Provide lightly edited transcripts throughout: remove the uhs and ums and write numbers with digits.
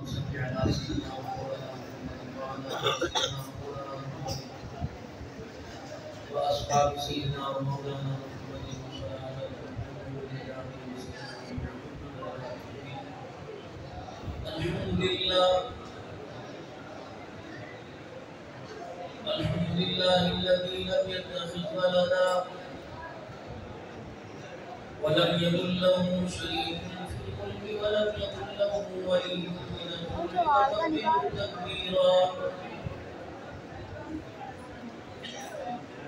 صل على سيدنا محمد وعلى آل سيدنا محمد وأصحاب سيدنا ومولانا محمد وعلى الحمد لله الذي لم يتخذ ولدا ولم يكن له شريك في الملك ولم يكن له ولي من الذل وكبره تكبيرا.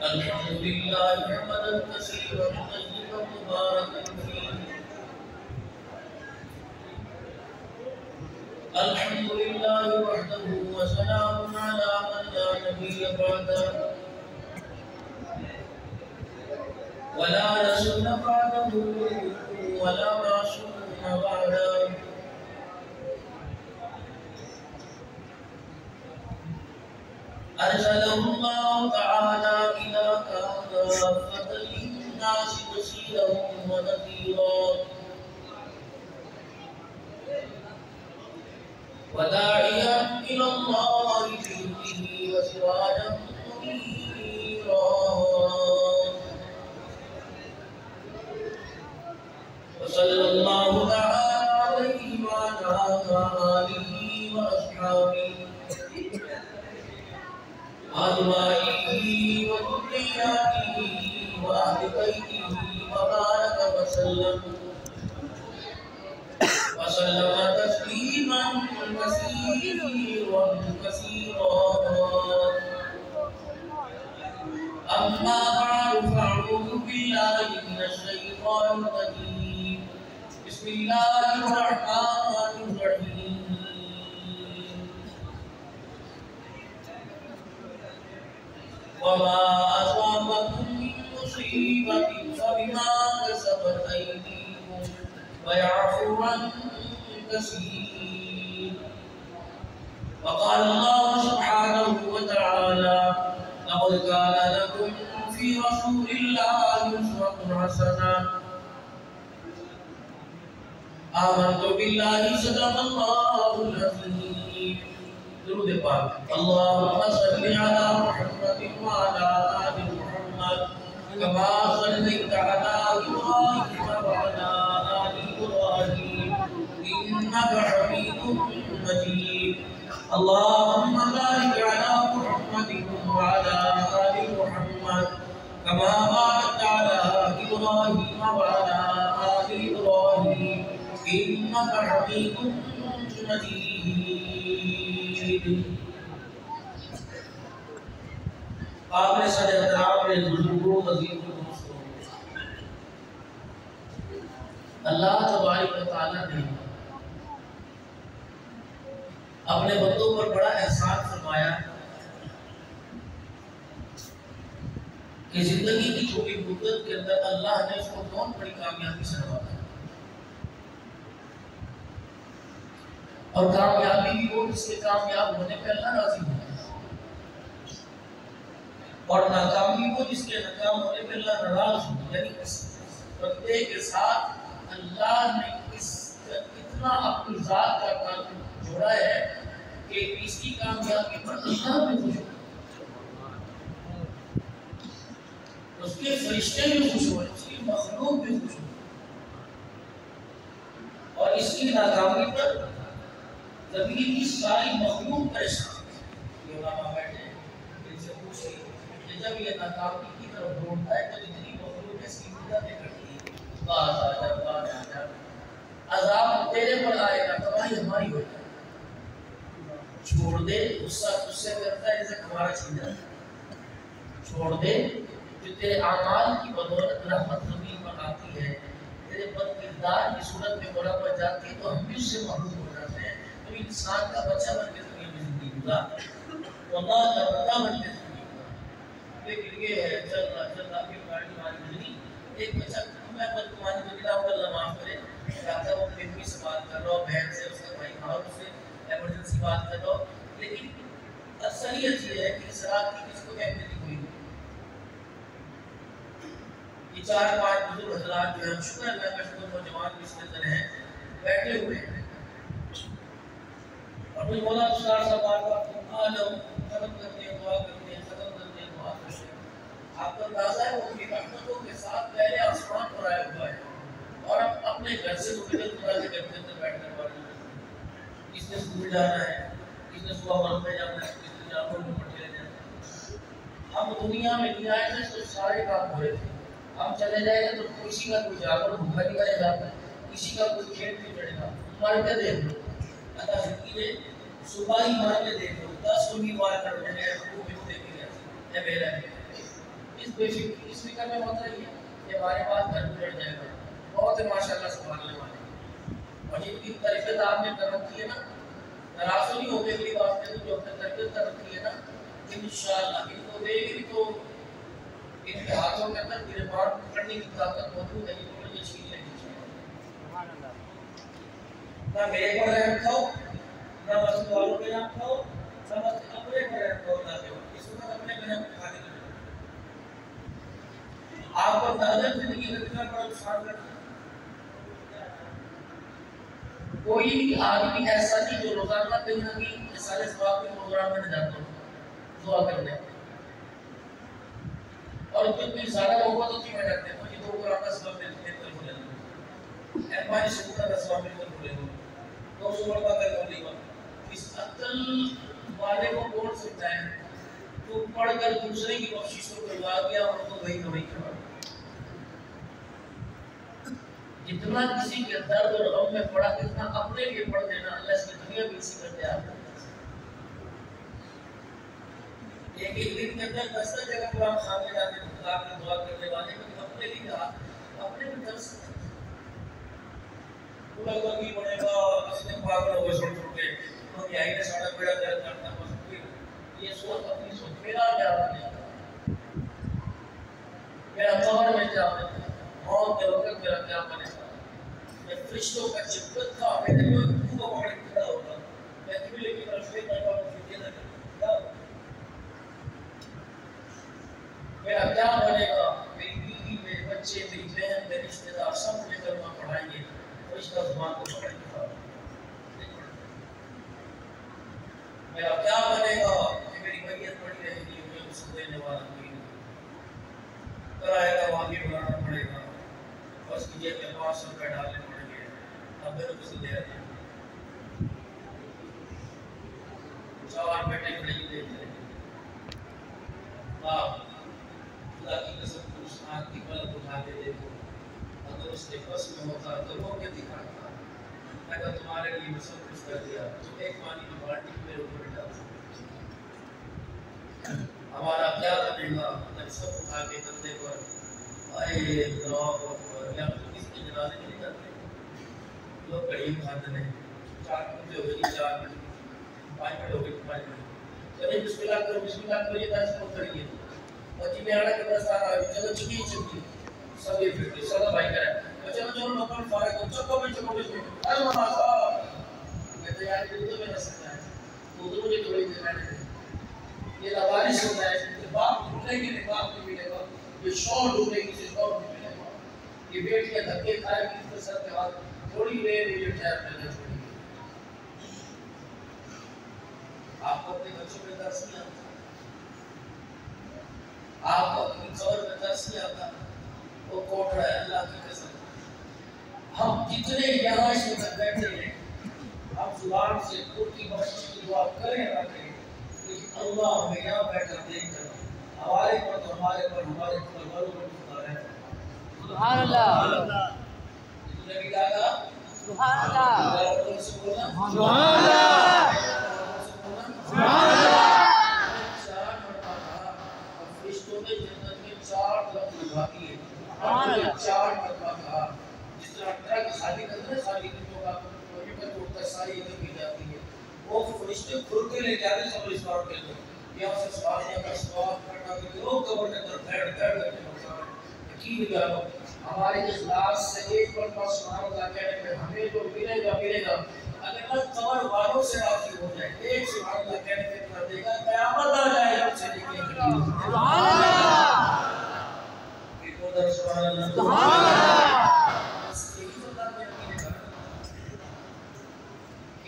الحمد لله حمدا كثيرا طيبا مباركا فيه. الحمد لله وحده وسلام على من لا نبي بعده ولا رسول بعده ولا معصوم بعده. أرسله الله تعالى إلى كافة للناس بشيرا ونذيرا وداعيا إلى الله بإذنه وسراجا منيرا. وصلى الله تعالى عليه وعلى آله وأصحابه وأزواجه وذرياته وأهل بيته وبارك وسلم تسليما كثيرا كثيرا. أما بعد فأعوذ بالله من الشيطان الرجيم. بسم الله الرحمن الرحيم. وما أصابكم من مصيبة فبما كسبت أيديكم ويعفو عن كثير. وقال الله سبحانه وتعالى: لقد كان لكم في رسول الله أسوة حسنة. آمنت بالله صدق الله العظيم. درود پاک. اللهم صل على محمد وعلى آل محمد كما صليت على إبراهيم وعلى آل إبراهيم إنك حميد مجيد. اللهم بارك على محمد وعلى آل محمد كما باركت على إبراهيم وعلى آل إبراهيم إنك حميد مجيد. قابل صدر احترام میرے بزرگوں عزیزوں دوستوں، اللہ تبارک و تعالیٰ نے اپنے بندوں پر بڑا احسان فرمایا کہ زندگی کی چھوٹی مدت کے اندر اللہ نے اس کو بہت بڑی کامیابی سے نوازا، اور کامیابی بھی وہ جس کے کامیاب ہونے پہ اللہ راضی ہوتا ہے، اور ناکامی وہ جس کے ناکام ہونے پہ اللہ ناراض ہوتا ہے. یعنی اس بندے کے ساتھ اللہ نے اتنا اپنی ذات کا تعلق جوڑا ہے کہ اس کی کامیابی پر اللہ بھی خوش ہو، اس کے فرشتے بھی خوش ہوئے، اس کی مخلوق بھی خوش ہو، اور اس کی ناکامی پر زمین کی ساری مخلوق پریشان. یہ علماء بیٹھے ان سے پوچھے کہ جب یہ ناکامی کی طرف ڈھونڈتا ہے تو جتنی مخلوق ہے اس کی مدد کرتی ہے، باز آ جا باز آ جا، عذاب تیرے پر آئے گا، تباہی ہماری ہو جائے، چھوڑ دے. غصہ کرتا ہے جیسے ہمارا چھین جاتا ہے، چھوڑ دے. جو تیرے اعمال کی بدولت رحمت زمین پر آتی ہے، تیرے بد کردار کی صورت میں بڑا پڑ جاتی ہے، تو ہم بھی اس سے محروم ہو جاتے ہیں. تو انسان کا بچہ بن کے دنیا میں زندگی گزار، اللہ کا بندہ بن کے زندگی گزار. لیکن یہ ہے چل رہا پھر گاڑی ہماری گزری، ایک بچہ میں بدگمانی کو دلا ہوں، اللہ معاف کرے، کہتا وہ بیوی سے بات کر رہا ہوں، بہن سے، اس کا بھائی بھاؤ سے ایمرجنسی بات کر رہا ہوں، لیکن اصلیت یہ ہے کہ اس رات کی کسی کو اہمیت کوئی نہیں. یہ 4-5 بزرگ حضرات جو ہیں، شکر اللہ کا شکر نوجوان بھی اس کے اندر ہیں، بیٹھے ہوئے ہیں. مجھے بولا استاد صاحب آپ آ جاؤ ختم کرتے ہیں دعا کرتے ہیں ختم کرتے ہیں دعا کرتے ہیں. آپ کو اندازہ ہے وہ اپنی رحمتوں کے ساتھ پہلے آسمان پر آیا ہوا ہے اور ہم اپنے گھر سے مختلف خدا کے گھر کے اندر بیٹھنے والے ہیں. کس نے اسکول جانا ہے, کس نے صبح ورک پہ جانا ہے, کس نے جانور کو پٹھے جانا ہے. ہم دنیا میں نہیں آئے تھے تو سارے کام ہو رہے تھے. ہم چلے جائیں گے تو کسی کا کوئی جانور بھوکا نہیں رہ جاتا, کسی کا کوئی کھیت نہیں چڑھے گا. مار کے دیکھ لو اللہ زندگی میں صبح ہی مار کے دیکھ لو 10 امیدوار کر دیں گے وہ بھی دیکھ لیا ہے میرا اس فکر میں ہوتا ہی ہے کہ ہمارے پاس گھر گزر جائے گا. بہت ہے ماشاء اللہ سنبھالنے والے اور جن کی تربیت آپ نے کر رکھی ہے نا ناراض نہیں ہوتے میری بات میں جو اپنے تربیت کر رکھی ہے نا انشاءاللہ ان کو دے گی تو ان کے ہاتھوں کے اندر گربان پکڑنے کی طاقت موجود ہے. ان کو یہ چیز نہیں چاہیے نہ میرے پر رحم کھاؤ نہ مسجد والوں پہ رحم کھاؤ نہ مسجد اپنے پر رحم کھاؤ. نہ اس وقت اپنے پر رحم کھانے لگے آپ کو نظر زندگی کا کتنا بڑا نقصان کرتا ہے. کوئی آدمی ایسا نہیں جو روزانہ کہیں نہ کہیں سارے ثواب کے پروگرام میں جاتا ہوں دعا کرنے اور کتنی زیادہ محبت ہوتی ہے کرتے ہیں مجھے 2 قرآن کا سبب ملتے ہیں تو بولے ایمانی سکوتا کا سبب ملتے ہیں بولے 200 مرتبہ کا بولے گا. اس عقل والے کو کون سکتا ہے تو پڑھ کر دوسرے کی بخشش کو کروا دیا اور تو وہی وہی کروا دیا. جتنا کسی کے درد اور غم میں پڑا کتنا اپنے لیے پڑھ دینا اللہ اس کی دنیا بھی اسی کرتے آپ ایک دن کے اندر 10 جگہ قرآن خانے جاتے ہیں خدا کی دعا کرنے والے کہ اپنے لیے کہا اپنے بھی درس پورا وقت ہی بڑھے گا اس نے پاگل ہو گئے چھوڑ چھوڑ کے ہم یہی نے ساڑھا بیڑا درد کرتا بس یہ سوچ اپنی سوچ میرا کیا بنے میرا قبر میں کیا بنے موت کے وقت میرا کیا بنے گا. میں فرشتوں کا چپت تھا میں نے کوئی کو پکڑ کے کھڑا ہوگا میں قبلے کی طرف سے کرتا ہوں کہ یہ نہ میرا کیا بنے گا. میری بیوی میرے بچے میری بہن میرے رشتے دار سب مجھے کلمہ پڑھائیں گے فرشتہ زبان کو پکڑ کے کھڑا میرا کیا بنے گا کہ میری میت پڑی رہے گی مجھے اس کو دینے والا کوئی نہیں. کرائے کا واقعی بنانا پڑے گا بس کی جیب میں 500 روپے ڈالنے پڑیں گے اب میرے کو سے دے رہے ہیں 4 بیٹے کھڑے ہی دیکھ رہے ہیں. خدا کی قسم کو اس آنکھ کی پلک اٹھا کے دیکھو اگر اس کے بس میں ہوتا تو رو کے دکھاتا اگر تمہارے لیے میں سب کچھ کر دیا تو ایک پانی کی بالٹی میرے اوپر ڈال سکتے ہمارا کیا بنے گا اگر سب اٹھا کے کندھے پر آئے اللہ اکبر یا تو کس کے جنازے نہیں کرتے لوگ کڑی کھاتے ہیں 4 منٹ ہو گئی 4 منٹ 5 منٹ ہو گئی 5 منٹ چلے بسم اللہ کرو یہ 10 منٹ کریے اور جی میں آنا کے پاس آ چلو چکی چکی سب یہ پھر سب بھائی کرے چلو چلو نوکر فارغ ہو چکو میں ارے ماما صاحب میں تو یار دل میں رہ سکتا ہے تو مجھے تھوڑی دیر رہنے دے. یہ لوارث ہوتا ہے کہ باپ ڈھونڈنے کے لیے باپ نہیں ملے گا یہ شوہر ڈھونڈنے کے لیے شوہر نہیں ملے گا. یہ بیٹیاں دھکے کھائے گی تو سر کے ہاتھ تھوڑی دیر یہ ٹھہر میں چھوڑی آپ کو اپنے بچوں میں درس نہیں آتا آپ کو اپنی قبر میں درس نہیں آتا وہ کوٹ رہا ہے اللہ کی قسم. ہم جتنے یہاں اس وقت بیٹھے ہیں ہم زبان سے خود کی بخشش کی دعا کریں نہ کریں لیکن اللہ ہمیں یہاں بیٹھ کر دیکھ کر ہمارے پر والوں پر خدا ہے. سبحان اللہ نبی کہا تھا سبحان اللہ سبحان اللہ سبحان اللہ 4 مرتبہ کہا اور فرشتوں نے جنت میں 4 لفظ لکھا دیے 4 مرتبہ کہا جس طرح ٹرک خالی کرتے ہیں خالی کرنے کا کوئی پر اٹھتا ساری ادھر بھی جاتی ہے وہ فرشتے کھل کے لے جاتے سب اس بار کے اندر یہاں سے سواریاں کا سواب کرنا کہ لوگ قبر کے اندر بیٹھ کر یقین جانو ہمارے اخلاص سے ایک مرتبہ سبحان اللہ کہنے پہ ہمیں جو ملے گا اگر اللہ قبر والوں سے راضی ہو جائے ایک سبحان اللہ کہنے پہ کر دے گا قیامت آ جائے ہم سے نکلے سبحان اللہ ایک ادھر سبحان اللہ سبحان اللہ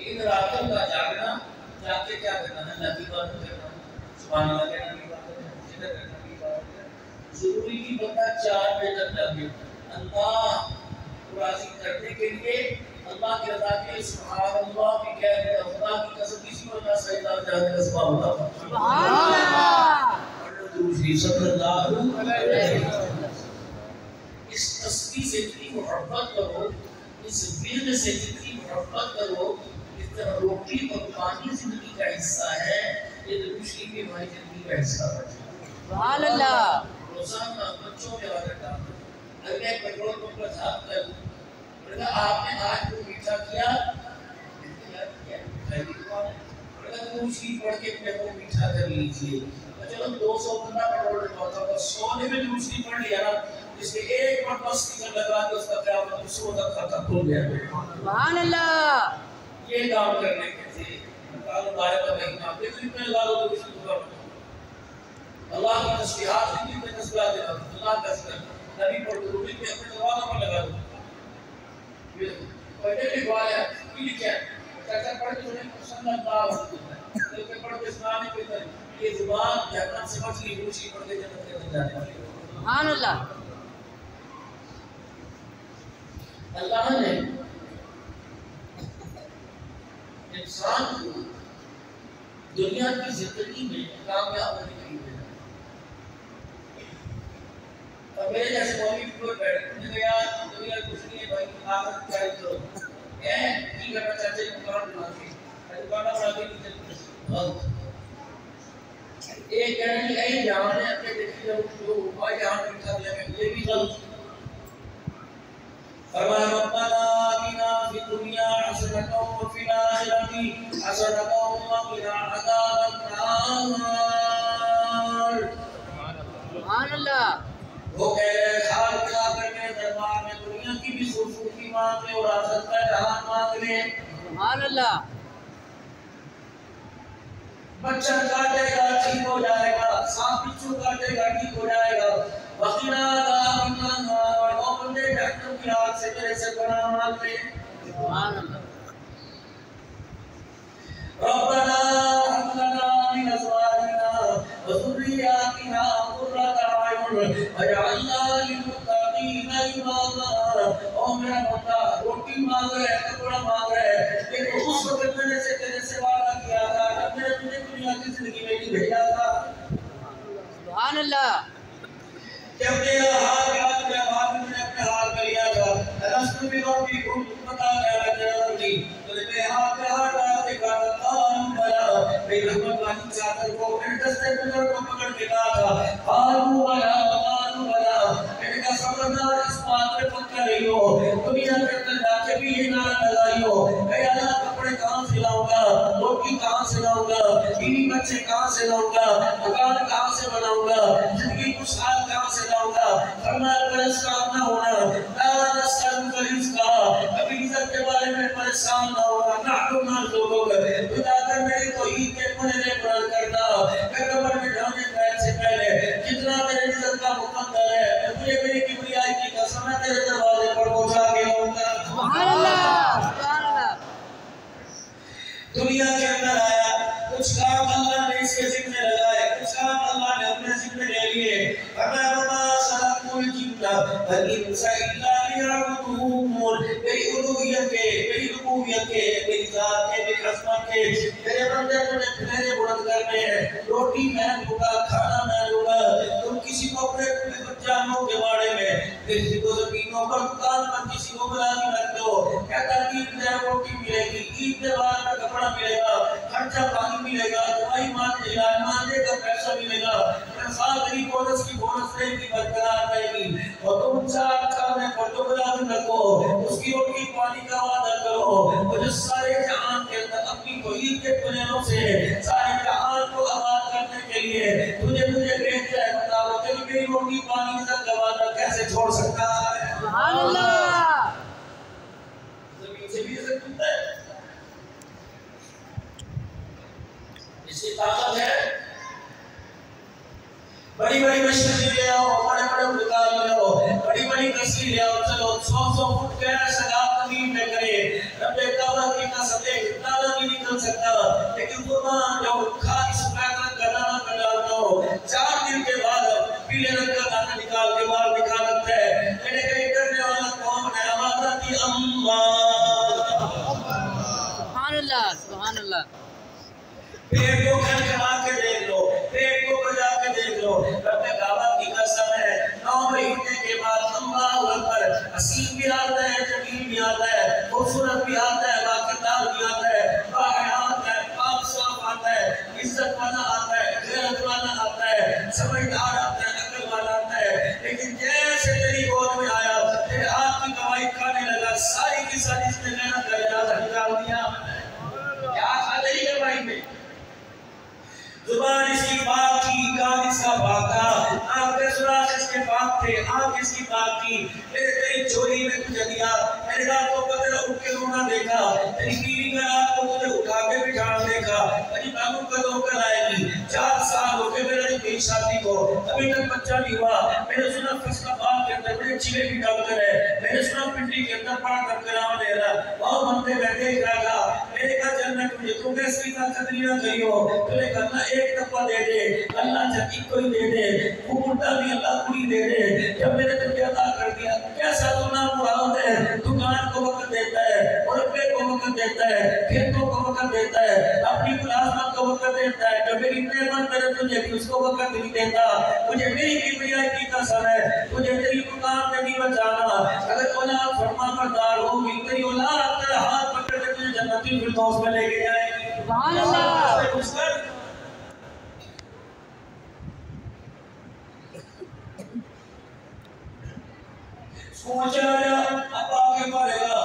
ان راتوں کا جاگنا جا کے کیا کرنا ہے؟ اللہ کی بات کرنا، سبحان اللہ کہنا کی بات کرنا، ذکر کرنا کی بات کرنا. ضروری نہیں بندہ 4 بجے تک جاگے، اللہ کو راضی کرنے کے لیے، اللہ کی رضا کے لیے سبحان اللہ بھی کہہ رہے. خدا کی قسم کسی کو نہ سجدہ جانے کا سبب ہوتا. سبحان اللہ. دوسری صلی اللہ علیہ وسلم. اس تسبیح سے جتنی محبت کرو، اس ورد سے جتنی محبت کرو، اس طرح روٹی اور پانی زندگی کا حصہ ہے، یہ درود شریف بھی ہماری زندگی کا حصہ ہے. سبحان اللہ. روزانہ بچوں میں عادت ڈالو. اگر میں پیٹرول پمپ پر تھا کل، آپ نے آج وہ میٹھا کیا، درود شریف پڑھ کے اپنے وہ میٹھا کر لیجیے. چلو 200 بندہ پیٹرول ڈلواتا ہوگا، 100 نے بھی درود شریف پڑھ لیا نا، اس کے ایک مرتبہ اسٹیکر لگا کے اس کا قیامت میں 100 تک کھاتا کھل گیا. سبحان اللہ. یہ کام کرنے کے تھے. کاروبار کا مہینہ بالکل میں لگا دو درود شریف پڑھ. اللہ کی تسبیحات زندگی میں تسبیحات دینا، اللہ کا ذکر، نبی پر درود پہ اپنے دروازوں پر لگا دو. پہلے بھی دعا ہے یہ لکھا ہے چاچا پڑھ کے سنے صلی اللہ علیہ وسلم، کہ پڑھ کے سنانے کے لیے یہ زبان جہنم سے بچ لی، روشی پڑھ کے جنت کے اندر جانے والی. سبحان اللہ. اللہ نے انسان کو دنیا کی زندگی میں کامیاب ہونے کے لیے بھیجا. اور میرے جیسے مولوی پر بیٹھ کے یار دنیا کچھ نہیں ہے بھائی، آخرت تیاری کرو. کی کرنا چاہتے ہیں دکان بنا کے، دکان بنا کے نہیں چلتے. ایک کہنے کی اے جہاں نے اپنے دیکھی جو بھائی جہاں بیٹھا دیا میں یہ بھی غلط. فرمایا ربنا آتنا فی الدنیا حسنۃ وفی الآخرۃ حسنۃ وقنا عذاب النار. سبحان اللہ. وہ کہہ رہے حال کیا کرنے دربار میں دنیا کی بھی خوبصورتی مانگ لے اور آخرت کا جہان مانگ لے. سبحان اللہ. مچھر کاٹے گا ٹھیک ہو جائے گا، سانپ بچھو کاٹے گا ٹھیک ہو جائے گا. وقنا عذاب النار. اور بندے جہنم کی آگ سے میرے سے پناہ مانگ لے. سبحان اللہ. ربنا هب لنا من ازواجنا وذرياتنا قرة اعين واجعلنا للمتقين اماما. او میرا بندہ روٹی مانگ رہے ہے، کپڑا مانگ رہے ہے، لیکن اس وقت میں نے تیرے سے وعدہ کیا تھا جب میں نے تجھے دنیا کی زندگی میں نہیں بھیجا تھا. سبحان اللہ. جب تیرا حال یاد میں بعد میں نے اپنے حال میں لیا تھا، رسول بھی روٹی کو بتا گیا میں جنرل دی تو نے ہاتھ میں ہاتھ ڈال کے کہا تھا بلا میری رحمت والی چادر کو میرے دستے پدر کو پکڑ کے کہا تھا قالوا بلا میں نے کہا خبردار اس بات پہ پکا نہیں ہو، دنیا کے اندر جا کے بھی یہ نعرہ لگائی ہو اے اللہ کپڑے کہاں سے لاؤں گا، روٹی کہاں سے لاؤں گا، بیوی بچے کہاں سے لاؤں گا، مکان کہاں سے بناؤں گا، زندگی خوشحال کہاں سے لاؤں گا. فرمایا پریشان نہ ہونا، لا نسألک رزقا، کبھی رزق کے بارے میں پریشان نہ ہونا. نحن نرزقک. تو جا کر میری توحید کے پڑھنے بلند کرنا. میں قبر میں جانے سے پہلے جتنا میرے رزق کا مقدر ہے مجھے میری کبریائی کی قسم ہے تیرے دروازے پر پہنچا کے لاؤں گا. سبحان اللہ. سبحان اللہ. دنیا کے اندر آیا، کچھ کام اللہ نے اس کے ذمہ لگائے، کچھ کام اللہ نے اپنے ذمہ لے لیے. فرمایا وما خلقت الجن والانس الا ليعبدون. میری الوہیت کے، میری ربوبیت کے، میری ذات کے، میری عظمت کے میرے بندے تمہیں پھیرے بلند کرنے ہیں. روٹی میں دوں گا، کھانا میں دوں گا. تم کسی کو اپنے جانوں کے بارے میں، کسی کو زمینوں پر دکان پر کسی کو ملازم رکھ دو، کہتا عید میں روٹی ملے گی، عید کے بعد میں کپڑا ملے گا، خرچہ پانی ملے گا، دوائی علاج ماندے کا پیسہ ملے گا، تنخواہ میری بونس کی بونس رہے گی، برقرار رہے گی. اور تم چار کھانے پر تو ملازم رکھو، اس کی روٹی پانی کا وعدہ کرو. اور جو سارے جہان کے اندر اپنی توحید کے پنیروں سے سارے جہان کو آباد کرنے کے لیے تجھے بھیج جائے، بتاؤ تیری میری روٹی پانی کا وعدہ کیسے چھوڑ سکتا ہے؟ سبحان اللہ. زمین سے بھی عزت ملتا ہے، اس کی طاقت ہے. بڑی بڑی مشینیں لے آؤ، بڑے بڑے مکان لے آؤ، بڑی بڑی کشتی لے آؤ، چلو 100 فٹ گہرا سگاف زمین میں کرے. رب کعبہ کی سکے دانا بھی نکل سکتا، لیکن قربان جو کھاد سفید رنگ کا دانا کا ڈالتا ہو 4 دن کے بعد پیلے رنگ کا دانا نکال کے باہر دکھا دیتا ہے. میں نے کہیں کرنے والا کون ہے؟ آواز آتی اللہ. سبحان اللہ سبحان اللہ. پیٹ کو کھڑکھڑا کے دیکھ لو، پیٹ کو بجا کے دیکھ لو. رب کعبہ کی قسم ہے 9 مہینے کے بعد اللہ اکبر حسین بھی آتا ہے، جمیل بھی آتا ہے، خوبصورت بھی آتا ہے، باقیدار بھی آتا ہے، باحیات ہے، پاک صاف آتا ہے، عزت والا آتا ہے، غیرت والا آتا ہے، سمجھدار آتا ہے، عقل والا آتا ہے. لیکن جیسے تیری گود میں آیا تیرے ہاتھ کی کمائی کھانے لگا، ساری کی ساری اس نے غیرت کا جنازہ نکال دیا. کیا تھا تیری کمائی میں؟ زبان اس کی پاک تھی، کان اس کا پاک تھا، آنکھ کے سراخ اس کے پاک تھے، آنکھ اس کی پاک تھی. میرے تیری چوری میں تجھے دیا، میرے راتوں کو تیرا اٹھ کے رونا دیکھا، تیری بیوی کا رات کو تجھے اٹھا کے بٹھانا دیکھا. ابھی بابو کدوں کر آئے گی، 4 سال ہو گئے میرے میری شادی کو، ابھی تک بچہ نہیں ہوا. میں نے سنا فیصلہ باد کے اندر میرے چیلے کی ڈاکٹر ہے، میں نے سنا پنڈی کے اندر بڑا ڈاکٹر دے رہا. بہت بندے میں دیکھ رہا تھا، میں نے کہا چل میں تجھے تو کیسی طاقت نہیں نہ کہی ہو. تو نے کہا ایک دفعہ دے دے، اللہ جکی کوئی دے دے، وہ مردہ بھی اللہ کوئی دے دے. جب میں نے تجھے عطا کر دیا، کیسا تو نام مراد ہے. دکان کو وقت دیتا ہے، مربے کو وقت دیتا ہے، کھیتوں کو وقت دیتا ہے، اپنی ملازمت کو وقت دیتا ہے. جو میری نعمت کرے تجھے بھی اس کو وقت نہیں دیتا. مجھے میری کبریائی کی قسم ہے، تجھے تیری دکان میں نہیں بچانا. اگر اولاد فرما بردار ہوگی، تیری اولاد تیرا ہاتھ پکڑ کے تجھے جنت الفردوس میں لے کے جائے گی. سبحان اللہ. اسکول چلا جا، اب آگے پڑھے گا.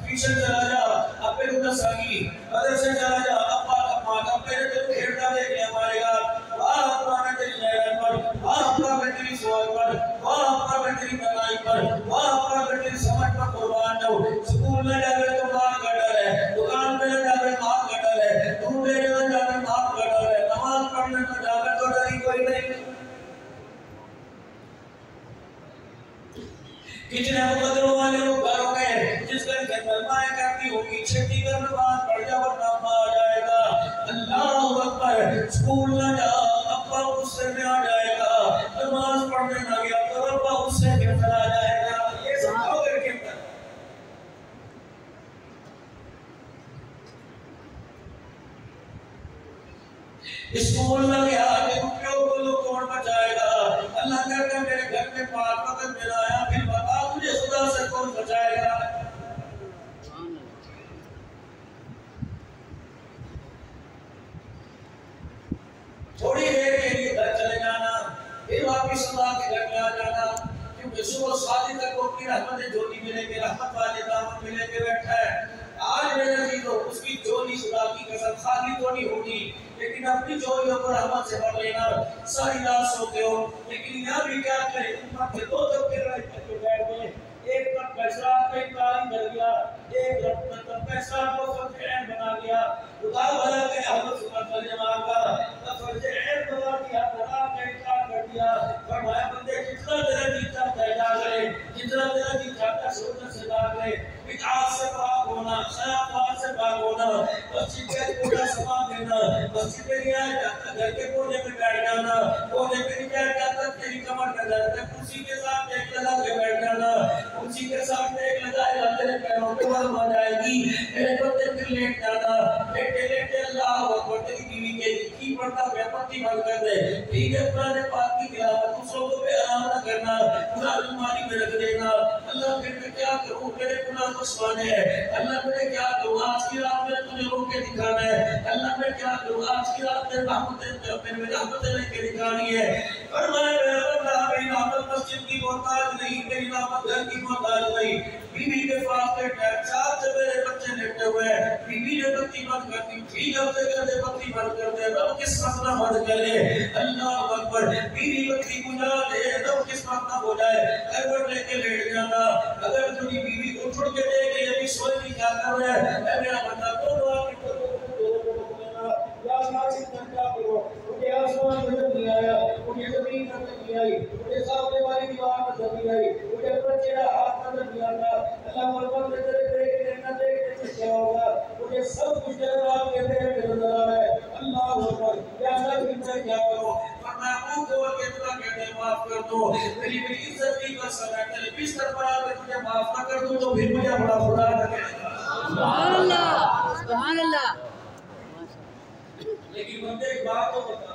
ٹیوشن چلا جا، اب پھر ادھر ساگی. مدرسے چلا جا، اب بات اب میرے دل کھیلتا دیکھنے مارے گا. واہ اپنا میں تیری جائے پر، واہ اپنا میں تیری سوال پر، واہ اپنا میں تیری بنائی پر، واہ اپنا میں تیری سمجھ پر قربان جاؤ. سکول میں جاوے تو مار کا ڈر ہے، دکان پہ جاوے مار کا ڈر ہے، دودھ دینے میں جاوے مار کا ڈر ہے، نماز پڑھنے میں جاوے تو ڈر ہی کوئی نہیں. کتنے مقدروں والے لوگ گھر ہو گئے جس گھر کے ملمائیں کرتی ہوگی چھٹی کر نماز پڑھ جا ورنہ مار جائے گا. اللہ اکبر. سکول نہ جا، ابا غصے میں آ جائے گا. نماز پڑھنے نہ گیا تو ابا غصے میں چلا جائے گا. یہ سب گھر کے اندر. اسکول نہ گیا کہ روپیوں کو لوگ کون بچائے گا. اللہ کہتا ہے میرے گھر میں پاک وقت میرا آیا، پھر بتا تجھے خدا سے کون بچائے گا. تھوڑی دیر کے لیے گھر چلے جانا، پھر واپس اللہ کے گھر میں آ جانا، کیونکہ صبح شادی تک وہ اپنی رحمت جھولی میں لے کے رحمت والے دامن میں لے کے بیٹھا ہے. آج میرے عزیزوں اس کی جھولی خدا کی قسم خالی تو نہیں ہوگی، لیکن اپنی جھولیوں کو رحمت سے بھر لینا. ساری رات سوتے ہو، لیکن یہاں بھی کیا کرے امت کے 2 طبقے بیٹھ گئے. ایک طبقہ اسلام کا انکار کر گیا، ایک طبقہ اسلام کو فرض عین بنا گیا. خدا بھلا کہ احمد سنت والجماعت کا فرض عین بنا دیا، قرآن کا انکار کر دیا. فرمایا بندے جتنا تیرا جی چاہتا ہے جاگ رہے، جتنا تیرا جی چاہتا ہے سنت سے جاگ رہے. بدعات سے پاک ہونا، خرافات سے پاک ہونا، مسجد کے کوڑا صفا دینا، مسجد میں نہیں آیا جاتا گھر کے کونے میں بیٹھ جانا، کونے میں نہیں بیٹھ جاتا تیری کمر کر جاتا ہے، کرسی کے ساتھ ایک لگا کے بیٹھ جانا، کرسی کے ساتھ ایک لگائے گا تیرے پیروں پہ ورم آ جائے گی. میرے بندے پھر لیٹ جانا، لیٹے لیٹے اللہ اکبر تیری بیوی کے کی پردہ پہ پتی بند کر دے. ٹھیک ہے قرآن پاک کی تلاوت دوسروں کو بے آرام نہ کرنا، قرآن الماری میں رکھ دینا. اللہ پھر میں کیا کروں میرے گناہ پچھتانے ہیں. اللہ میں کیا کروں آج کی رات میں تجھے رو کے دکھانا ہے. اللہ میں کیا کروں آج کی رات میں رحمت لے کے دکھانی ہے. فرمایا میرا بندہ میری رحمت مسجد کی محتاج نہیں، میری رحمت گھر کی محتاج نہیں. بیوی کے پاس بیٹھا ہے، 4 سے میرے بچے لیٹے ہوئے ہیں، بیوی نے بتی بند کر دی، ٹھیک ہے اسے کہتے بتی بند کر دے، رب کس مسئلہ بند کرے. اللہ اکبر. بیوی بتی بجھا دے، رب کس مسئلہ ہو جائے. ایور لے کے لیٹ جانا. اگر تجھے بیوی کو چھوڑ کے دے کہ یہ بھی سوئی نہیں کیا کر رہے ہیں، اے میرا بندہ تو دعا کی یا مالک کیا کرو. مجھے آسمان نظر نہیں آیا، مجھے زمین نظر نہیں آئی، مجھے سامنے والی دیوار نظر نہیں آئی، مجھے اپنا چہرہ ہاتھ نظر نہیں آتا. اللہ مرمت میں تیرے دیکھنے نہ دیکھنے سے کیا ہوگا. مجھے میری عزت کی قسم ہے تیرے بستر پر آ کے تجھے معاف نہ کر دوں تو پھر مجھے بڑا خدا کہے گا سبحان اللہ سبحان اللہ. لیکن بندے ایک بات تو بتا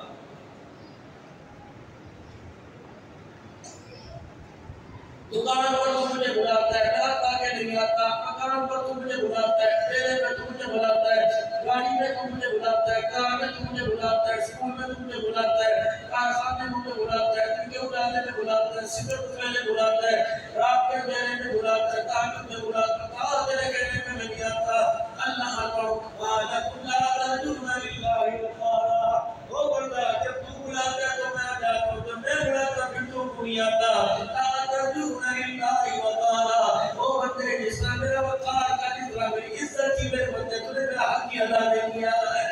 دکان پر تو مجھے بلاتا ہے رات تاکہ نہیں آتا مکان پر تو مجھے بلاتا ہے ٹھیلے پہ تو مجھے بلاتا ہے گاڑی میں تو مجھے بلاتا ہے کار میں تو مجھے بلاتا ہے اسکول میں تو مجھے بلاتا ہے کارخانے میں مجھے بلاتا ہے دن کے اجالے میں بلاتا ہے سگریٹ پہلے بلاتا ہے رات کے اندھیرے میں بلاتا ہے طاقت میں بلاتا ہے کہاں تیرے کہنے میں نہیں آتا اللہ اکبر وَلَكُمْ لَا تَرْجُونَ لِلَّهِ وَقَارًا. وہ بندہ جب تو بلاتا ہے تو میں آ جاتا ہوں جب میں بلاتا پھر تو نہیں آتا لَا تَرْجُونَ لِلَّهِ وَقَارًا. وہ بندے جس طرح میرا وقار کا جس طرح میری عزت کی میرے بندے تو نے میرا حق کی ادا نہیں کیا ہے.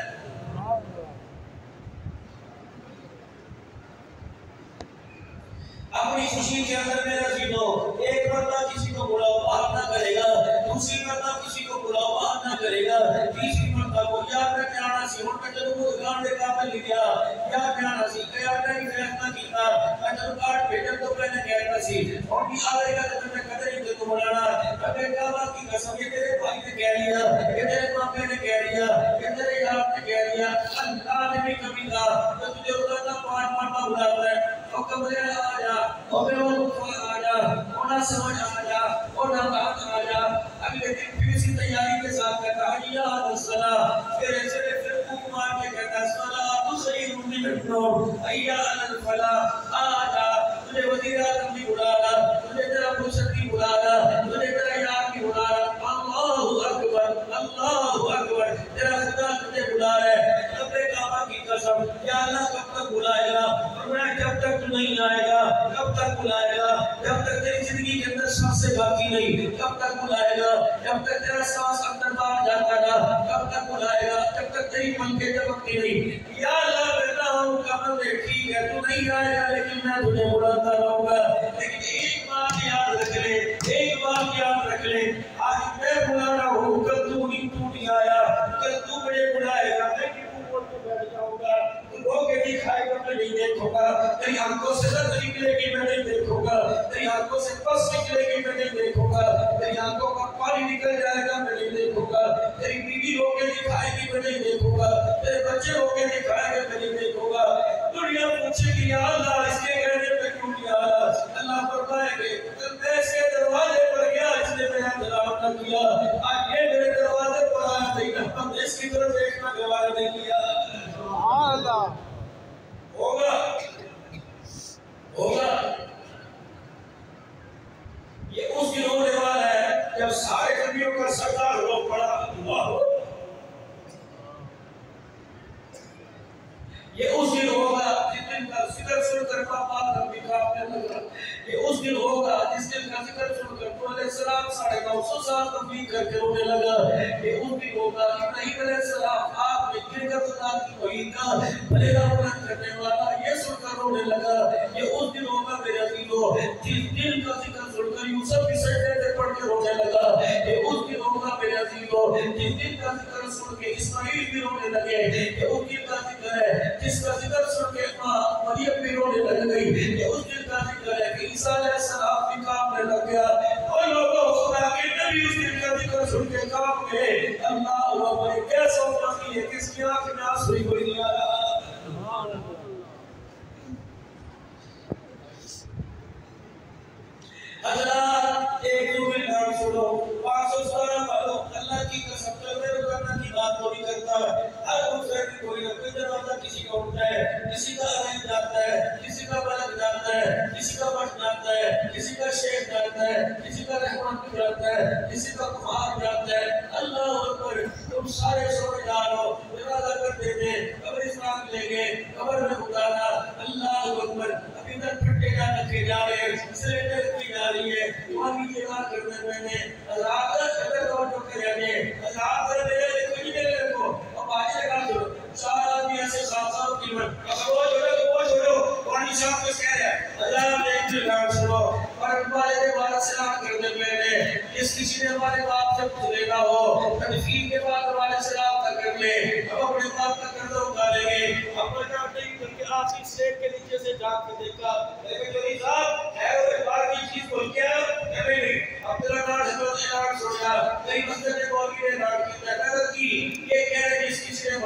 اپنی خوشی کے اندر میرا جیتو ایک بندہ کسی کو بلاؤ بات نہ کرے گا دوسری بندہ کسی کو بلاؤ بات نہ کرے گا تیسری بندہ کو یاد میں آنا سی ہوں میں جب وہ دکان دے کام لے گیا یاد میں آنا سی کیا میں نے فیصلہ کیتا میں جب کارڈ بھیجا تو میں نے کہنا سی اور بھی آئے گا تو میں قدر ہی تو بلانا ابے کعبہ کی قسم یہ تیرے بھائی نے کہہ لیا یہ تیرے مامے نے کہہ لیا یہ تیرے یار نے کہہ لیا اللہ نے بھی کبھی کہا تو تجھے روزانہ 5 مرتبہ بلاتا ہے اور کمرے میں آ جا اور بے وقوف آ جا اور نہ سمجھ آ جا اور نہ بات آ جا اگلے دن پھر اسی تیاری کے ساتھ کہتا ہے یا الصلاۃ پھر ایسے پھر منہ مار کے کہتا ہے الصلاۃ خیر من النوم حی علی الفلاح آ جا تجھے وزیر اعظم بھی بلا رہا تجھے تیرا مرشد بھی بلا رہا تجھے تیرا یار بھی بلا رہا اللہ اکبر تیرا خدا تجھے بلا رہا ہے رب کعبہ کی قسم یا اللہ کب تک بلائے گا اور میں جب تک تو نہیں آئے گا کب تک بلائے گا جب تک تیری زندگی کے اندر سانس سے باقی نہیں کب تک بلائے گا جب تک تیرا سانس اندر باہر جاتا رہا کب تک بلائے گا جب تک تیری پنکھے چمکتی نہیں یا اللہ بیٹا ہوں کمر دے ٹھیک ہے تو نہیں آئے گا لیکن میں تجھے بلاتا رہوں گا لیکن ایک بات یاد رکھ لے ایک بات یاد رکھ لے آج میں بلا رہا ہوں کل تو نہیں آیا کل تو مجھے بلائے گا میں بیٹھ جاؤں گا لوگ یہ دکھائے گا میں نہیں دیکھوں گا تیری آنکھوں سے درد نکلے گی میں نہیں دیکھوں گا تیری آنکھوں سے پس نکلے گی میں نہیں دیکھوں گا تیری آنکھوں کا پانی نکل جائے گا میں نہیں دیکھوں گا تیری بیوی رو کے دکھائے گی میں نہیں دیکھوں گا تیرے بچے رو کے دکھائے گا میں نہیں دیکھوں گا دنیا پوچھے گی یا اللہ اس کے کہنے پہ کیوں نہیں آیا اللہ فرمائے گے میں اس کے دروازے پر گیا اس نے میرا انتظام نہ کیا آج یہ میرے دروازے پر آیا نہیں اس کی طرف دیکھنا گوارا نہیں کیا ہوگا یہ اس دن ہونے والا ہے جب سارے نبیوں کا سردار لوگ پڑا اللہ یہ اس دن ہوگا جس دن کا ذکر سن کر پاپا نبی کا اپنے لگا یہ اس دن ہوگا جس دن کا ذکر سن کر تو علیہ السلام 950 سال تبلیغ کر کے رونے لگا یہ اس دن ہوگا ابراہیم علیہ السلام آپ میں گر کر خدا کی وحی کا بلیرہ بلند کرنے والا یہ سن کر رونے لگا یہ اس دن ہوگا میرے عزیزو جس دن کا ذکر سن کر یوسف بھی سجدے سے پڑھ کے رونے لگا یہ اس دن ہوگا میرے عزیزو جس دن کا ذکر سن کے اسماعیل بھی رونے لگے یہ اس دن کا ذکر ہے جس کا ذکر سن کے مریم بھی رونے لگ گئی یہ اس دن کا ذکر ہے کہ عیسیٰ علیہ السلام بھی کانپنے لگ گیا اور لوگوں خدا کے نبی اس دن کا ذکر سن کے کانپ گئے اللہ اکبر کیسا ہوتی ہے کس کی آنکھ میں آنسو ہی کوئی نہیں آ رہا حضرات ایک دو منٹ نام سنو 500 سال پڑھو اللہ کی قسم چلتے کرنا کی بات کوئی کرتا ہے ہر دوسرے کی کوئی نہ کوئی دروازہ کسی کا اٹھتا ہے کسی کا عین جاتا ہے کسی کا ملک جاتا ہے کسی کا بٹ جاتا ہے کسی کا شیخ جاتا ہے کسی کا رحمان جاتا ہے کسی کا کمار جاتا ہے اللہ اکبر تم سارے سو جا رہو دروازہ کر دیتے قبرستان لے گئے قبر میں اتارا اللہ اکبر ابھی تک پھٹے جا رکھے جا رہے سلیٹر کی جا رہی ہے وہاں بھی جگہ کرنے میں نے اللہ اگر تو جو کرے اللہ کر دے کوئی نہیں کو اب آج لگا دو 4 آدمی ایسے 700 کلومیٹر اب وہ جوڑو پانی شام کو کہہ رہا ہے اللہ نے ایک جگہ سنو اور ہمارے کے بارے سلام کرنے میں نے جس کسی نے ہمارے باپ سے پوچھے گا ہو تدفین کے بعد ہمارے سلام کا کر لے اب اپنے باپ کا کردہ اتاریں گے اپنے کام نہیں کر کے آخری سیٹ کے نیچے سے جا کے دیکھا لیکن جو صاحب ہے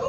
2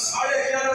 11.5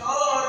4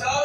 4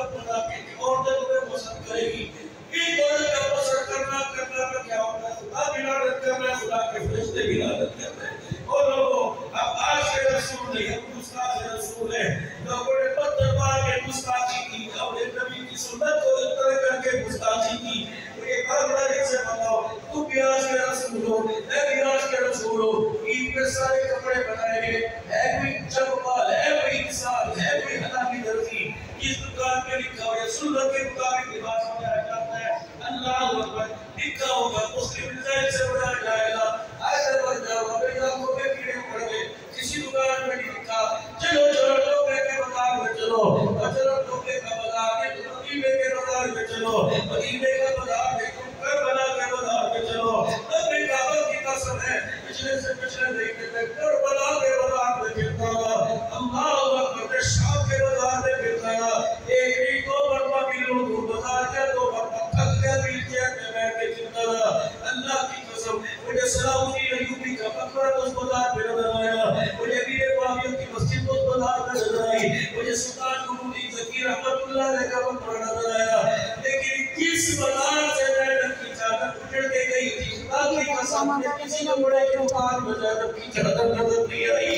کا پتا کہ عورتیں تمہیں پسند کرے گی. یہ عورت کا پسند کرنا کا کیا ہوتا ہے؟ خدا بھی لعنت کر رہے ہیں, خدا کے فرشتے بھی لعنت کر رہے ہیں. اور لوگوں اب آج کے رسول نہیں, ہم گستاخ رسول ہیں. لوگوں نے پتھر مار کے گستاخی کی, اور نبی کی سنت کو اتر کر کے گستاخی کی. ایک بار بڑے سے بتاؤ, تو پیاز کے رسول ہو, اے پیاز کے رسول ہو, عید میں سارے کپڑے بنائے گئے, ہے کوئی چوپال, ہے کوئی انسان, ہے کوئی حلالی درزی, اس دکان پہ لکھا ہوا ہے سنت کے مطابق لباس بنایا جاتا ہے. اللہ اکبر لکھا ہوگا, مسلم ڈیزائن سے بنایا جائے گا, ایسے بن جاؤ گا, میری آنکھوں میں کیڑے پڑ گئے. کسی دکان میں نہیں لکھا چلو چلو ٹوپے کے بازار میں چلو, اور چلو ٹوپے کا بازار میں, مدینے کے بازار میں چلو, مدینے کا بازار میں, کربلا کے بازار میں چلو. اپنی کعبہ کی قسم ہے, پچھلے سے پچھلے مہینے میں کربلا کے بازار میں پھرتا گا, اللہ اکبر شام کے بازار میں پھرتا گا. ایک نہیں دو مرتبہ بھی لوگ بازار گیا, دو مرتبہ تھک گیا, ویل چیئر میں بیٹھ کے پھرتا گا. اللہ کی قسم مجھے صلاح الدین ایوبی کا مقبرہ اس بازار میں نظر آیا, مجھے امیر معاویہ کی مسجد اس بازار میں نظر آئی, مجھے سلطان قنوطی ذکی رحمت اللہ علیہ کا مقبرہ نظر آیا. لیکن کس بازار سے زینب کی چادر اجڑ کے گئی تھی, خدا کی قسم مجھے کسی نے بڑے کے مقام میں زینب کی چادر نظر نہیں آئی.